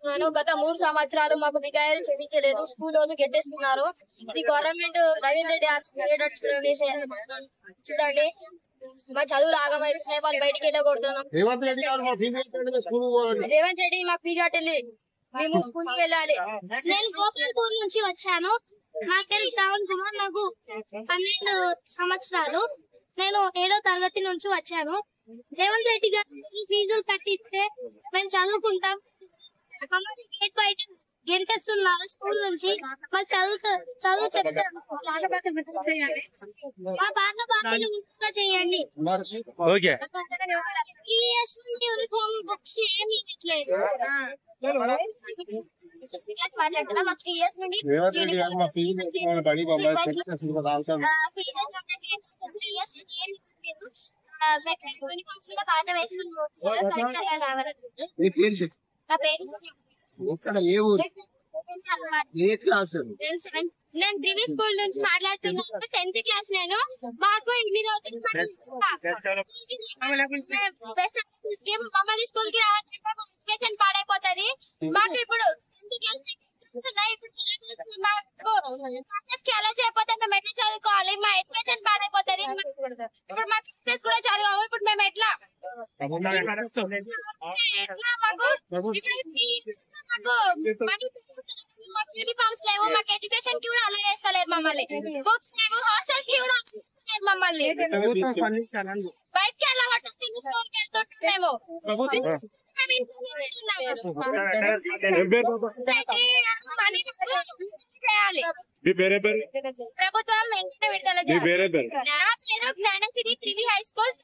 చెప్తున్నాను. గత 3 సంవత్సరాలు మాకు బకాయిలు చెల్లించలేదు. స్కూల్ వాళ్ళు గెట్టేస్తున్నారు. ఇది గవర్నమెంట్ రవీంద్ర రెడ్డి చూడండి. మా చదువులు ఆగమైపోయినాయి. వాళ్ళు బయటికి వెళ్ళకూడుతున్నాం. రేవంత్ రెడ్డి మాకు ఫీజు కట్టలే. మేము స్కూల్ కి వెళ్ళాలి. నేను గోపాల్పూర్ నుంచి వచ్చాను. నా పేరు శ్రావణ్ కుమార్. నాకు 12 సంవత్సరాలు. నేను 7వ తరగతి నుంచి వచ్చాను. రేవంత్ రెడ్డి గారు ఫీజులు కట్టిస్తే మేము చదువుకుంటాం. గేట్ బయట గెంటేస్తున్నారు స్కూల్ నుంచి. మాకు చదువు చెప్తారు. మా పాత బాకీలు విడుదల చేయండి. యూనిఫామ్ బుక్స్ ఏమి ఇవ్వట్లేదు. మాకు 3 years నుండి యూనిఫామ్స్ కూడా పాత నేను డ్రీవీ స్కూల్ నుంచి మాట్లాడుతున్నాను. 10th class. నేను మాకు ఇన్ని రోజులు మమ్మల్ని స్కూల్ కి రావచ్చు. ఎడ్యుకేషన్ పాడైపోతుంది. మాకు ఇప్పుడు 10th క్లాస్ ఇప్పుడు మాకు అలా చేయకపోతే మేము ఎట్లా చదువుకోవాలి? మా ఎడ్యుకేషన్ పాడైపోతుంది. ఇప్పుడు మా క్లాసెస్ కూడా చదవము. ఇప్పుడు మేము ఎట్లా మాకు మాకు యూనిఫామ్స్ లేవు. మాకు ఎడ్యుకేషన్ కి కూడా అలా చేస్తలేరు. మమ్మల్ని బుక్స్ లేవు. హాస్టల్ కి కూడా మమ్మల్ని బయటకి వెళ్ళబట్టి స్కూల్కి వెళ్తుంటాము. చేయాలి. ప్రభుత్వం వెంటనే విడుదల చేయాలి. Gnanasri త్రివి high school